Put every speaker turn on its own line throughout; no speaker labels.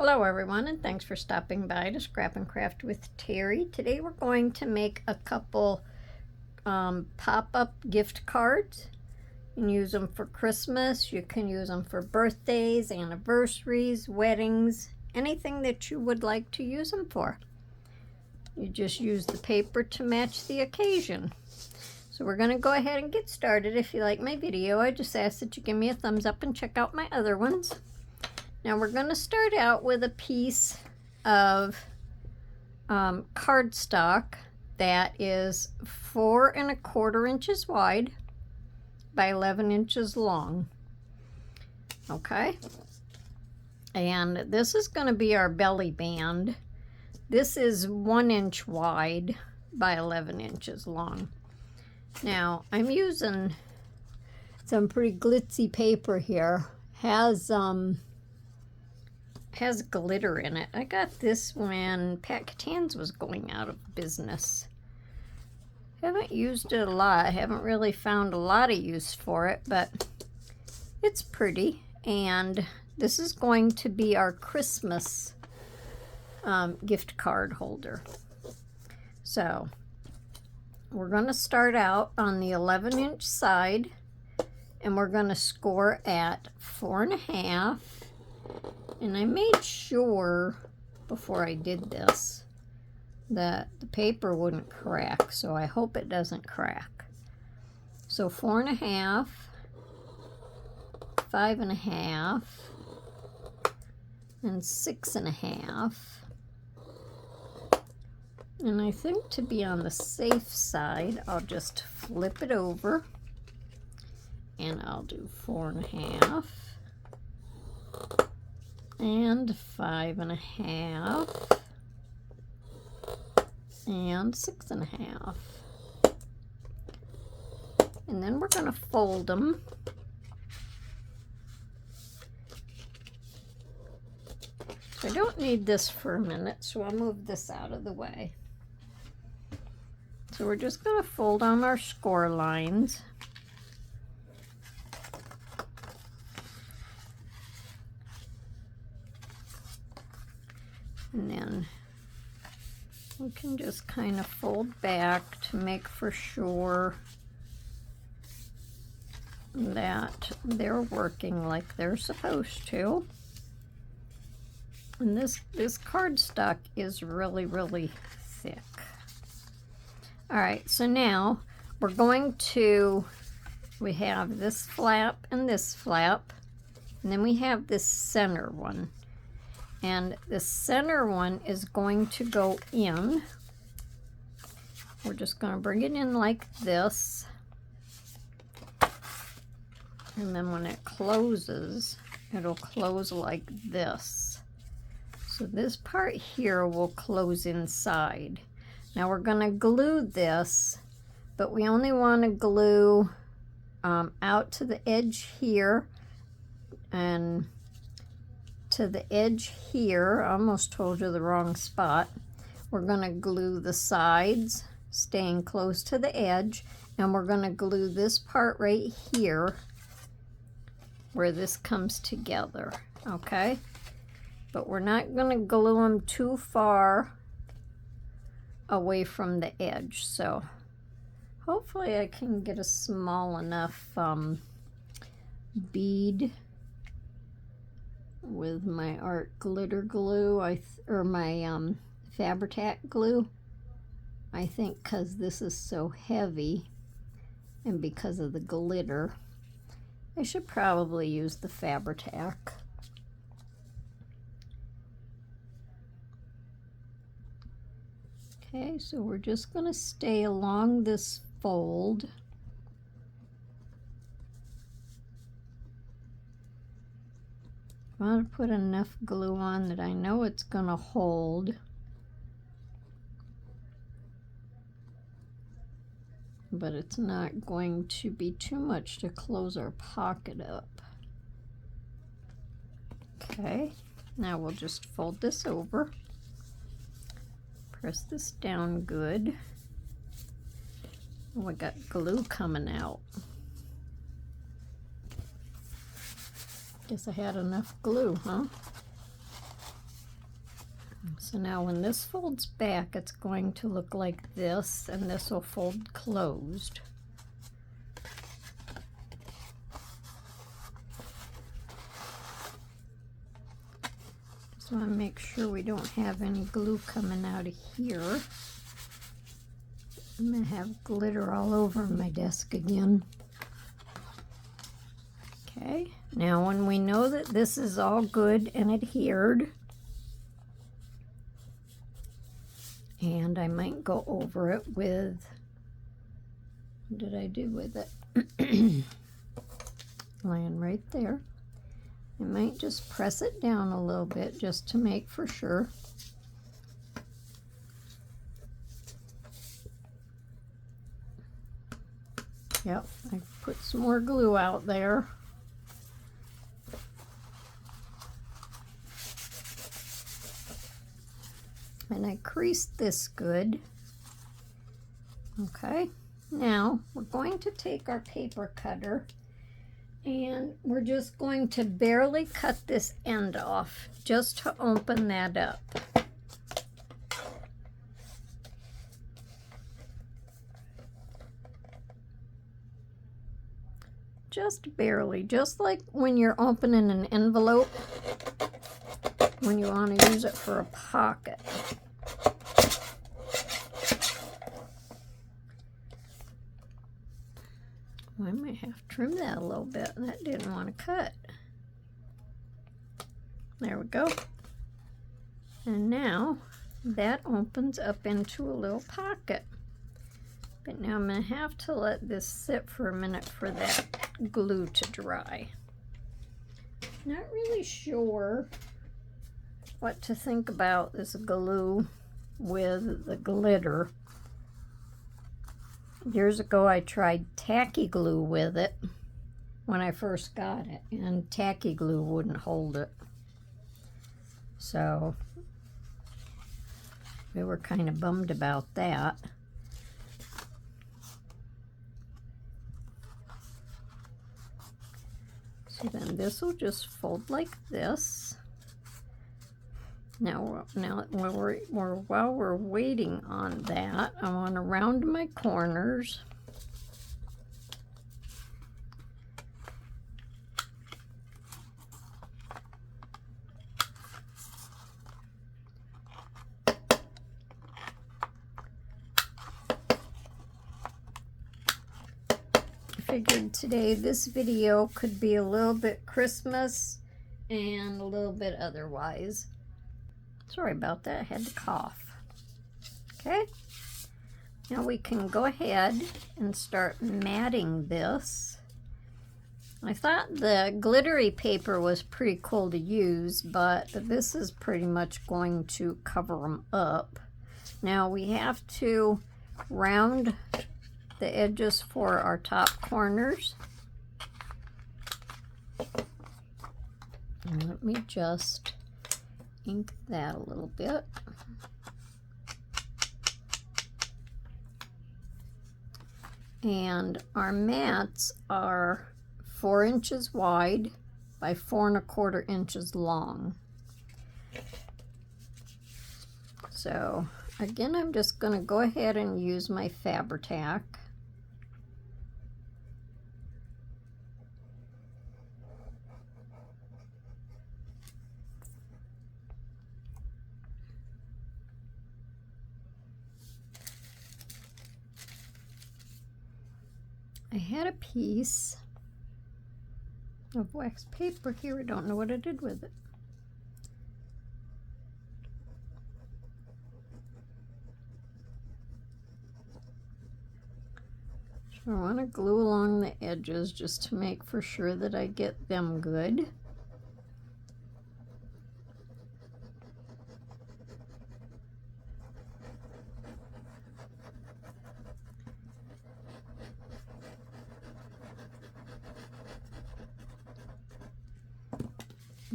Hello everyone, and thanks for stopping by to Scrap and Craft with Terry. Today we're going to make a couple pop-up gift cards. You can use them for Christmas, you can use them for birthdays, anniversaries, weddings, anything that you would like to use them for. You just use the paper to match the occasion. So we're going to go ahead and get started. If you like my video, I just ask that you give me a thumbs up and check out my other ones. Now we're going to start out with a piece of cardstock that is 4 1/4 inches wide by 11 inches long. Okay, and this is going to be our belly band. This is 1 inch wide by 11 inches long. Now I'm using some pretty glitzy paper here. Has glitter in it. I got this when Pat Catan's was going out of business. Haven't used it a lot. Haven't really found a lot of use for it, but it's pretty. And this is going to be our Christmas gift card holder. So we're going to start out on the 11-inch side, and we're going to score at 4 1/2. And I made sure before I did this that the paper wouldn't crack, so I hope it doesn't crack. So 4 1/2, 5 1/2, and 6 1/2. And I think to be on the safe side, I'll just flip it over and I'll do 4 1/2. And 5 1/2 and 6 1/2, and then we're going to fold them. So I don't need this for a minute, so I'll move this out of the way. So we're just going to fold on our score lines. And then we can just kind of fold back to make for sure that they're working like they're supposed to. And this cardstock is really, really thick. All right, so now we're going to, we have this flap and this flap, and then we have this center one. And the center one is going to go in. We're just going to bring it in like this. And then when it closes, it'll close like this. So this part here will close inside. Now we're going to glue this, but we only want to glue out to the edge here and to the edge here. I almost told you the wrong spot. We're going to glue the sides, staying close to the edge, and we're going to glue this part right here where this comes together, okay? But we're not going to glue them too far away from the edge, so hopefully I can get a small enough bead with my art glitter glue, or my Fabri-Tac glue. I think because this is so heavy and because of the glitter, I should probably use the Fabri-Tac. Okay, so we're just going to stay along this fold. I want to put enough glue on that I know it's going to hold. But it's not going to be too much to close our pocket up. Okay, now we'll just fold this over. Press this down good. Oh, I got glue coming out. Guess I had enough glue, huh? So now when this folds back, it's going to look like this, and this will fold closed. Just want to make sure we don't have any glue coming out of here. I'm going to have glitter all over my desk again. Okay, now when we know that this is all good and adhered, and I might go over it with, what did I do with it? Laying right there. I might just press it down a little bit just to make for sure. Yep, I put some more glue out there. And I creased this good. Okay, now we're going to take our paper cutter and we're just going to barely cut this end off just to open that up. Just barely, just like when you're opening an envelope when you want to use it for a pocket. I might have to trim that a little bit. That didn't want to cut. There we go. And now that opens up into a little pocket. But now I'm going to have to let this sit for a minute for that glue to dry. Not really sure what to think about this glue with the glitter. Years ago I tried tacky glue with it when I first got it, and tacky glue wouldn't hold it. So we were kind of bummed about that. So then this will just fold like this. Now while we're waiting on that, I want to round my corners. I figured today this video could be a little bit Christmas and a little bit otherwise. Sorry about that, I had to cough. Okay, now we can go ahead and start matting this. I thought the glittery paper was pretty cool to use, but this is pretty much going to cover them up. Now we have to round the edges for our top corners. And let me just ink that a little bit. And our mats are 4 inches wide by 4 1/4 inches long. So again, I'm just going to go ahead and use my Fabri-Tac. I had a piece of wax paper here. I don't know what I did with it. So I want to glue along the edges just to make for sure that I get them good.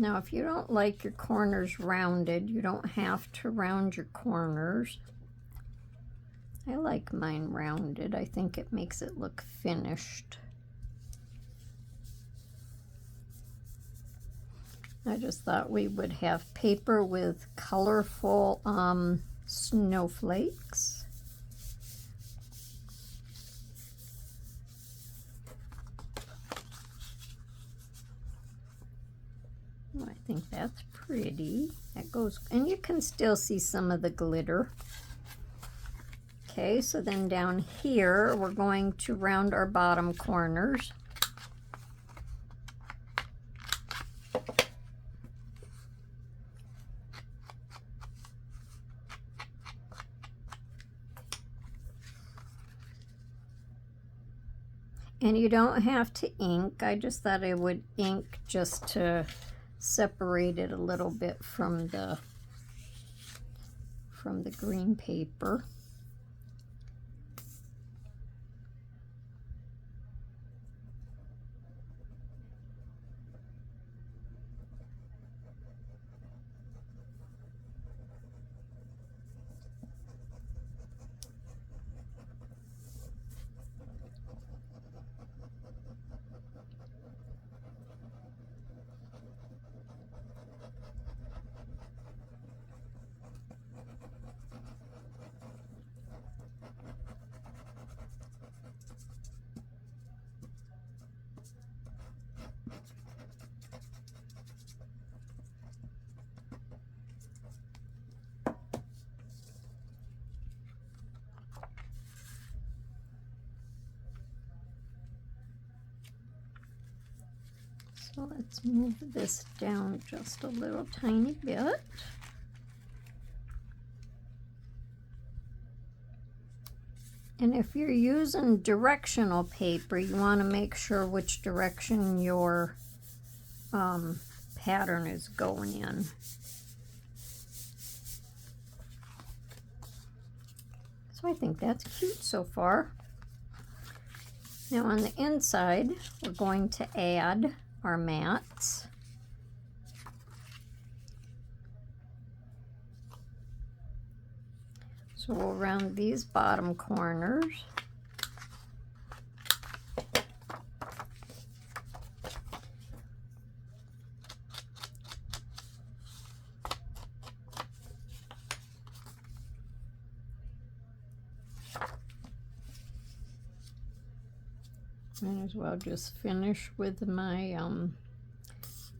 Now, if you don't like your corners rounded, you don't have to round your corners. I like mine rounded. I think it makes it look finished. I just thought we would have paper with colorful snowflakes. Oh, I think that's pretty. That goes, and you can still see some of the glitter. Okay, so then down here, we're going to round our bottom corners. And you don't have to ink. I just thought I would ink just to separate it a little bit from the green paper. So let's move this down just a little tiny bit. And if you're using directional paper, you want to make sure which direction your pattern is going in. So I think that's cute so far. Now on the inside, we're going to add our mats. So we'll round these bottom corners. Might as well just finish with my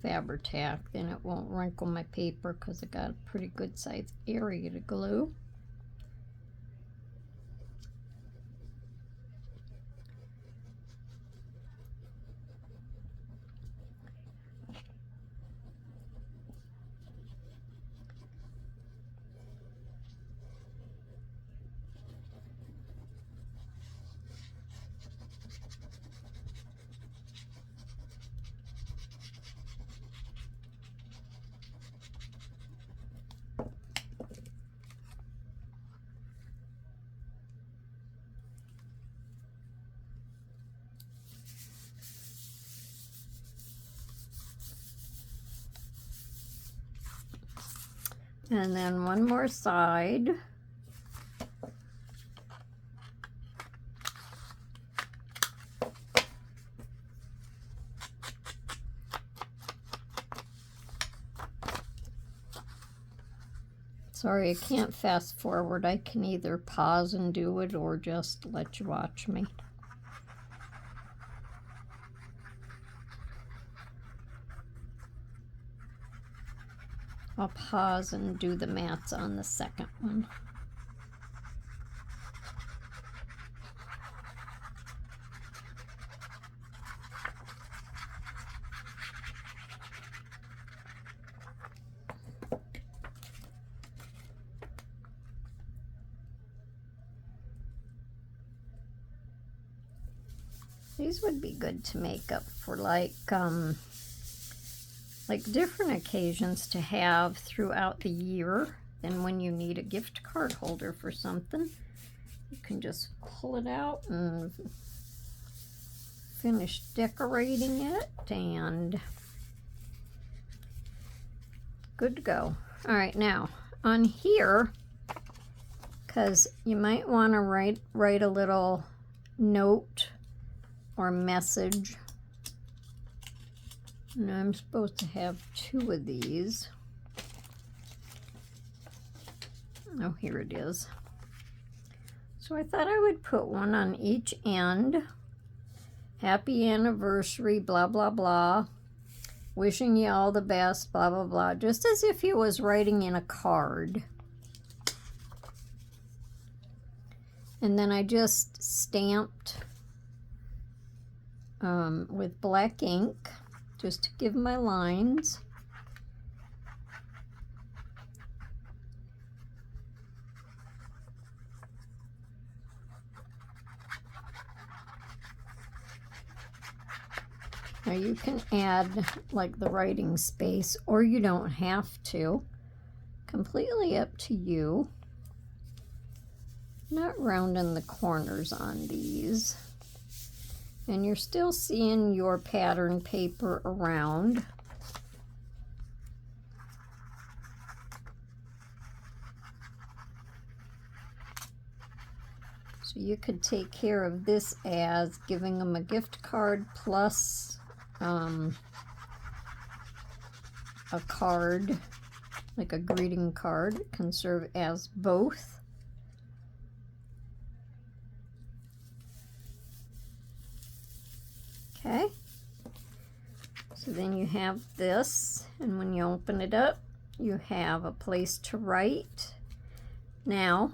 Fabri-Tac, then it won't wrinkle my paper because I got a pretty good sized area to glue. And then one more side. Sorry, I can't fast forward. I can either pause and do it or just let you watch me. I'll pause and do the mats on the second one. These would be good to make up for like different occasions to have throughout the year. Then when you need a gift card holder for something, you can just pull it out and finish decorating it and good to go. All right, now on here, because you might want to write a little note or message. And I'm supposed to have 2 of these. Oh, here it is. So I thought I would put one on each end. Happy anniversary, blah, blah, blah. Wishing you all the best, blah, blah, blah. Just as if he was writing in a card. And then I just stamped with black ink, just to give my lines. Now you can add like the writing space, or you don't have to. Completely up to you. Not rounding the corners on these. And you're still seeing your pattern paper around. So you could take care of this as giving them a gift card plus a card, like a greeting card. It can serve as both. Okay, so then you have this, and when you open it up, you have a place to write. Now,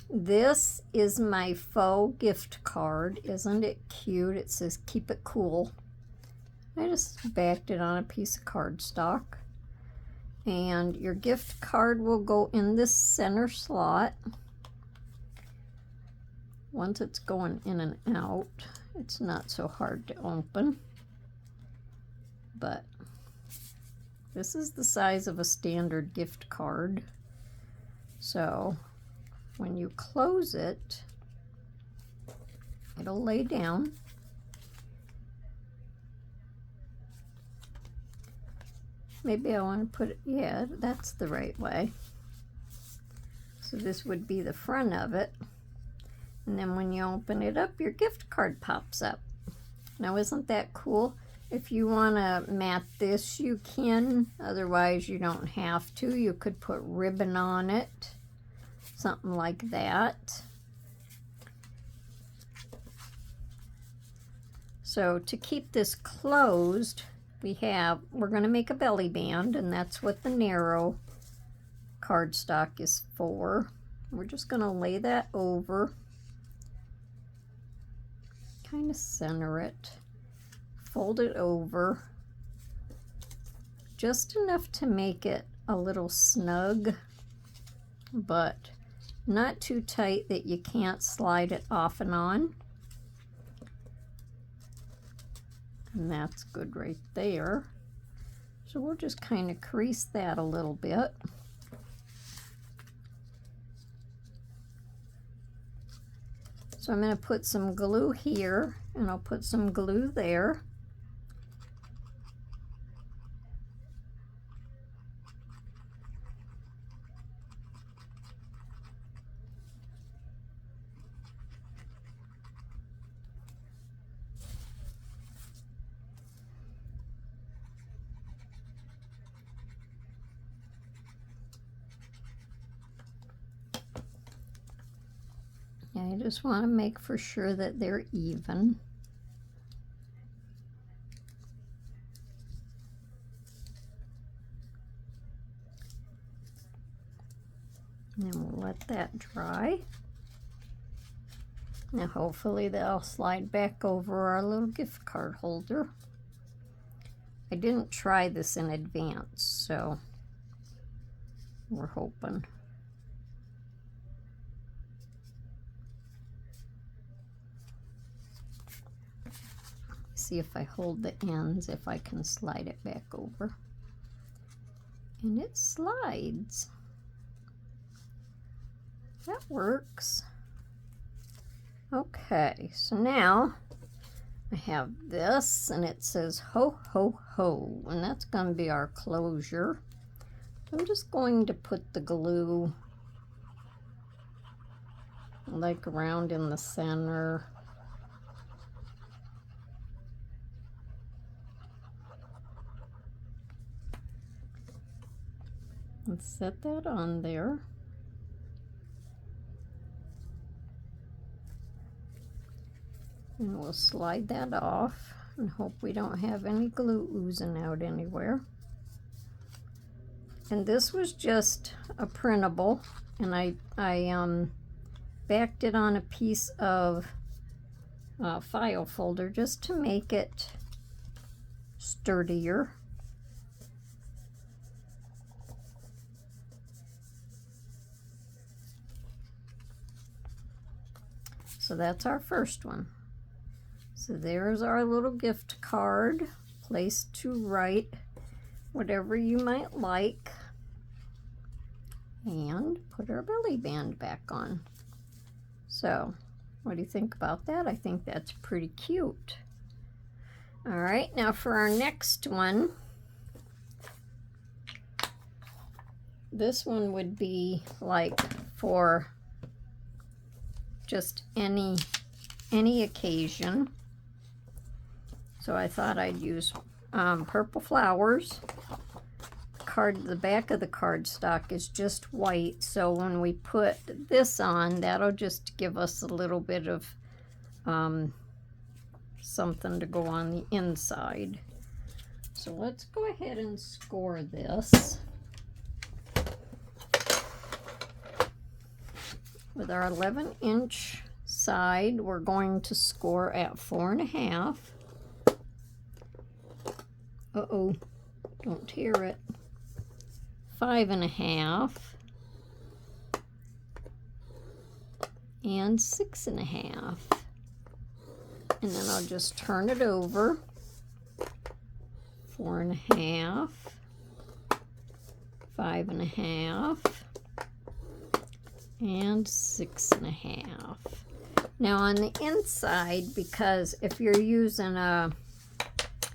this is my faux gift card. Isn't it cute? It says, "Keep it cool." I just backed it on a piece of cardstock. And your gift card will go in this center slot. Once it's going in and out, it's not so hard to open. But this is the size of a standard gift card. So when you close it, it'll lay down. Maybe I want to put it, yeah, that's the right way. So this would be the front of it. And then when you open it up, your gift card pops up. Now, isn't that cool? If you want to mat this, you can. Otherwise, you don't have to. You could put ribbon on it. Something like that. So to keep this closed, we're going to make a belly band, and that's what the narrow cardstock is for. We're just going to lay that over. Kind of center it. Fold it over. Just enough to make it a little snug, but not too tight that you can't slide it off and on. And that's good right there. So we'll just kind of crease that a little bit. So I'm going to put some glue here, and I'll put some glue there. I just want to make for sure that they're even. And then we'll let that dry. Now hopefully they'll slide back over our little gift card holder. I didn't try this in advance, so we're hoping. See if I hold the ends, if I can slide it back over. And it slides. That works. Okay, so now I have this, and it says ho ho ho, and that's going to be our closure. I'm just going to put the glue like around in the center. Let's set that on there. And we'll slide that off and hope we don't have any glue oozing out anywhere. And this was just a printable, and I backed it on a piece of file folder just to make it sturdier. So that's our first one. So there's our little gift card, place to write whatever you might like, and put our belly band back on. So what do you think about that? I think that's pretty cute. All right, now for our next one, this one would be like for just any occasion. So I thought I'd use purple flowers. The back of the cardstock is just white, so when we put this on, that'll just give us a little bit of something to go on the inside. So let's go ahead and score this. With our 11-inch side, we're going to score at 4.5. Uh-oh, don't tear it. 5.5. And 6.5. And then I'll just turn it over. 4.5. 5.5. And 6.5. Now on the inside, because if you're using a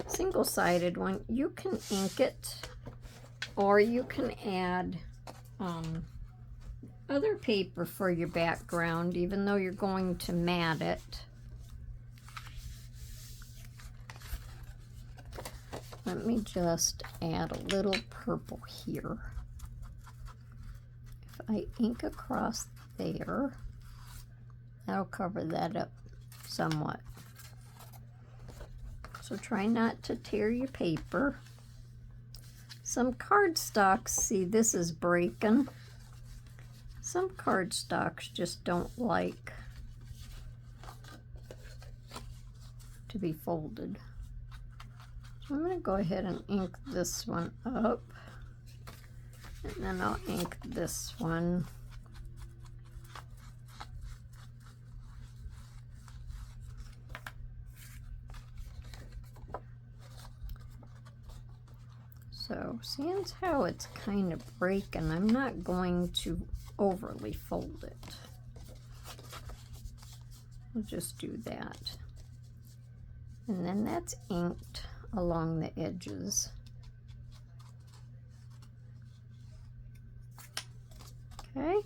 single-sided one, you can ink it, or you can add other paper for your background, even though you're going to mat it. Let me just add a little purple here. If I ink across there, that'll cover that up somewhat. So try not to tear your paper. Some cardstocks, see, this is breaking. Some cardstocks just don't like to be folded. So I'm going to go ahead and ink this one up. And then I'll ink this one. So seeing how it's kind of breaking, I'm not going to overly fold it. We'll just do that. And then that's inked along the edges. Okay.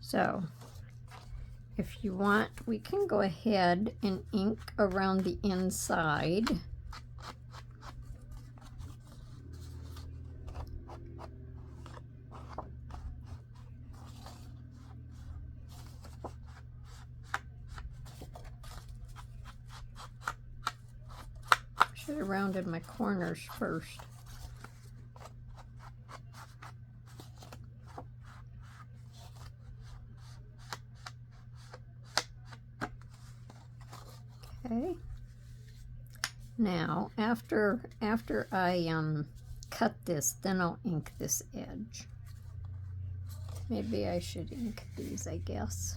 So if you want, we can go ahead and ink around the inside. Should have rounded my corners first. Okay. Now, after I cut this, then I'll ink this edge. Maybe I should ink these, I guess.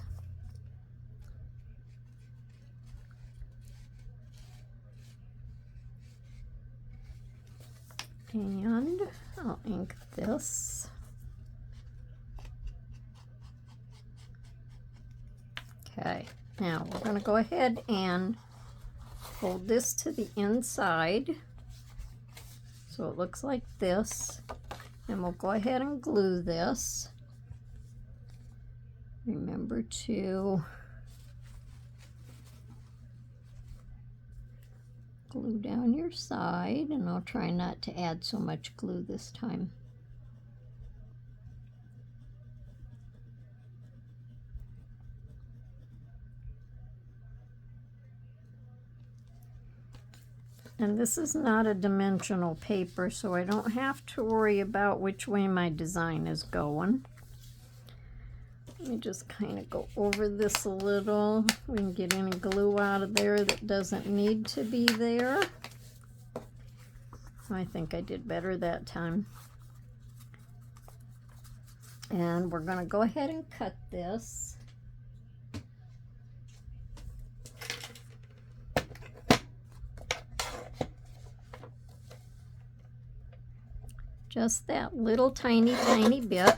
And I'll ink this. Okay, now we're going to go ahead and fold this to the inside so it looks like this, and we'll go ahead and glue this. Remember to glue down your side, and I'll try not to add so much glue this time. And this is not a dimensional paper, so I don't have to worry about which way my design is going. Let me just kind of go over this a little. We can get any glue out of there that doesn't need to be there. I think I did better that time. And we're going to go ahead and cut this. Just that little tiny, tiny bit.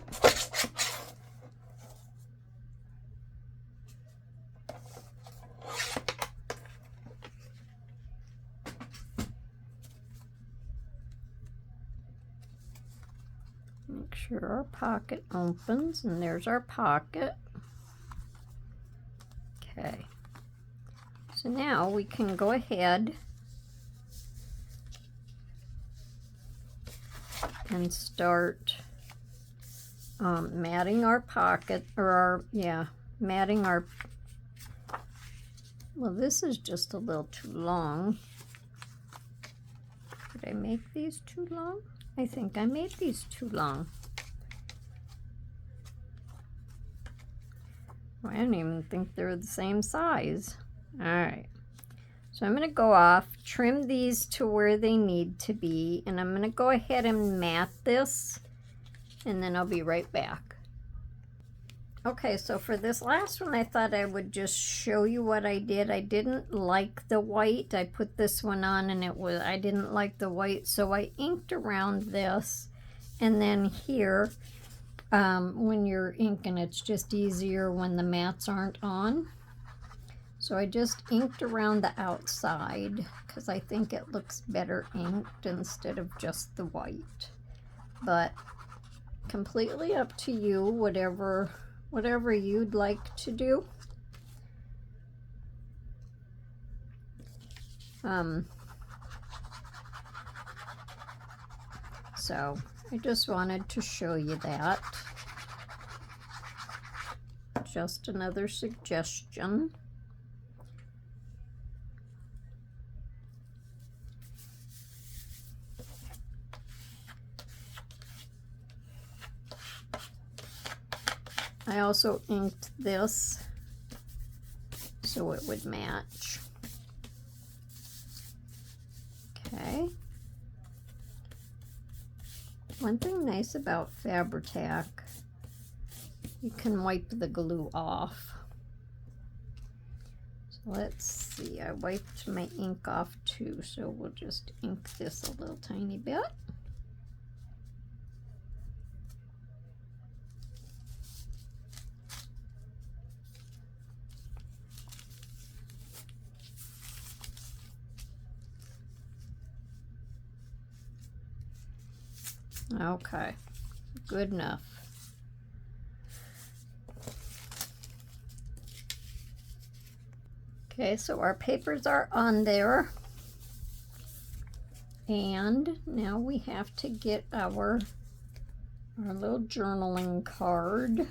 Make sure our pocket opens, and there's our pocket. Okay. So now we can go ahead and start matting our pocket, or matting our, well, this is just a little too long. Did I make these too long? I think I made these too long. Well, I don't even think they're the same size. All right. So I'm going to go off, trim these to where they need to be, and I'm going to go ahead and mat this, and then I'll be right back. Okay, so for this last one, I thought I would just show you what I did. I didn't like the white. I put this one on, and I didn't like the white, so I inked around this. And then here, when you're inking, it's just easier when the mats aren't on. So I just inked around the outside because I think it looks better inked instead of just the white. But completely up to you, whatever you'd like to do. So I just wanted to show you that. Just another suggestion. I also inked this so it would match. Okay. One thing nice about Fabri-Tac, you can wipe the glue off. So let's see, I wiped my ink off too, so we'll just ink this a little tiny bit. Okay, good enough. Okay, so our papers are on there. And now we have to get our little journaling card.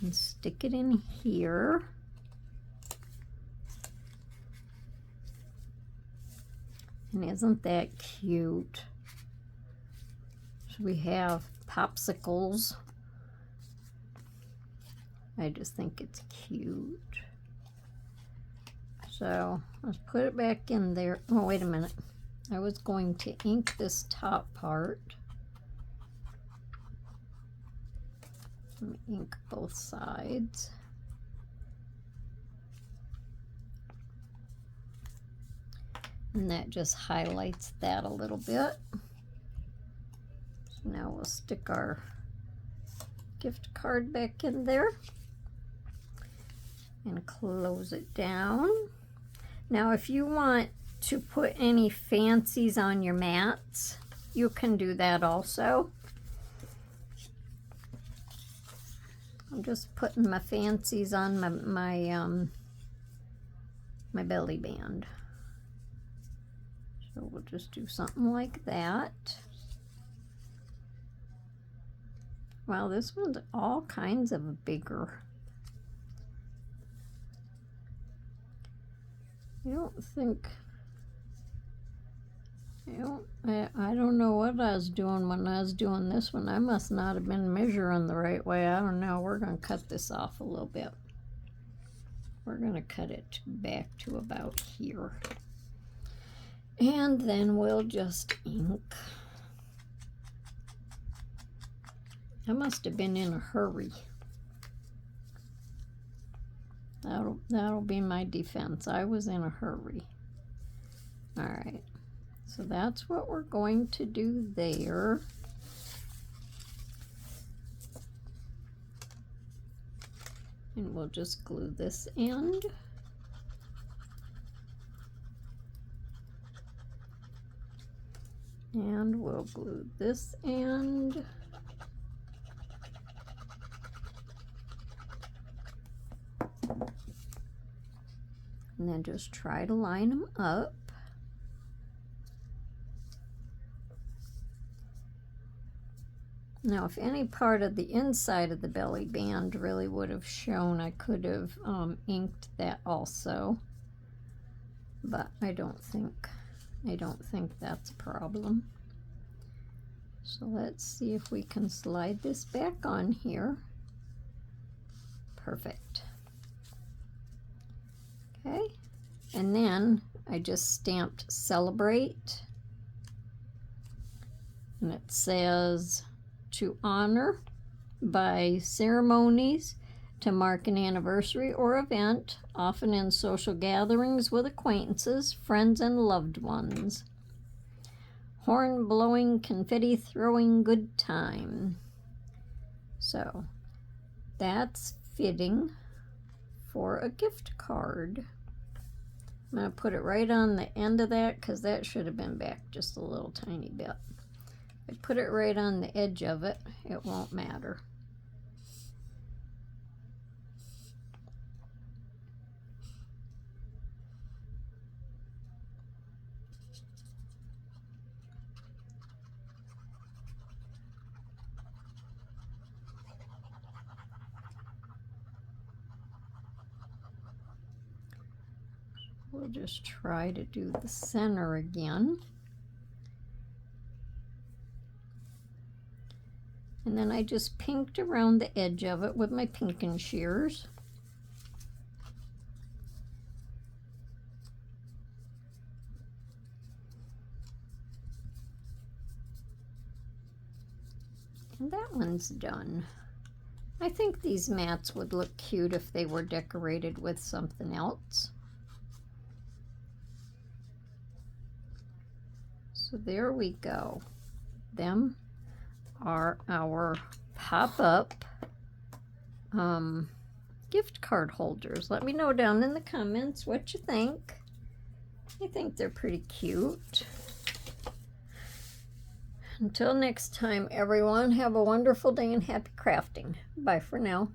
And stick it in here. And isn't that cute? So we have popsicles. I just think it's cute. So let's put it back in there. Oh, wait a minute. I was going to ink this top part. Let me ink both sides. And that just highlights that a little bit. So now we'll stick our gift card back in there and close it down. Now if you want to put any fancies on your mats, you can do that also. I'm just putting my fancies on my belly band. So we'll just do something like that. Wow, this one's all kinds of bigger. I don't think, I don't know what I was doing when I was doing this one. I must not have been measuring the right way. I don't know. We're going to cut this off a little bit. We're going to cut it back to about here. And then we'll just ink. I must have been in a hurry. That'll be my defense. I was in a hurry. All right. So that's what we're going to do there. And we'll just glue this end. And we'll glue this end. And then just try to line them up. Now, if any part of the inside of the belly band really would have shown, I could have inked that also. But I don't think that's a problem. So let's see if we can slide this back on here. Perfect. Okay, and then I just stamped celebrate, and it says to honor by ceremonies to mark an anniversary or event, often in social gatherings with acquaintances, friends, and loved ones. Horn blowing, confetti throwing, good time. So that's fitting for a gift card. I'm going to put it right on the end of that because that should have been back just a little tiny bit. If I put it right on the edge of it, it won't matter. We'll just try to do the center again. And then I just pinked around the edge of it with my pinking shears. And that one's done. I think these mats would look cute if they were decorated with something else. So there we go. Them are our pop-up gift card holders. Let me know down in the comments what you think. I think they're pretty cute. Until next time, everyone, have a wonderful day and happy crafting. Bye for now.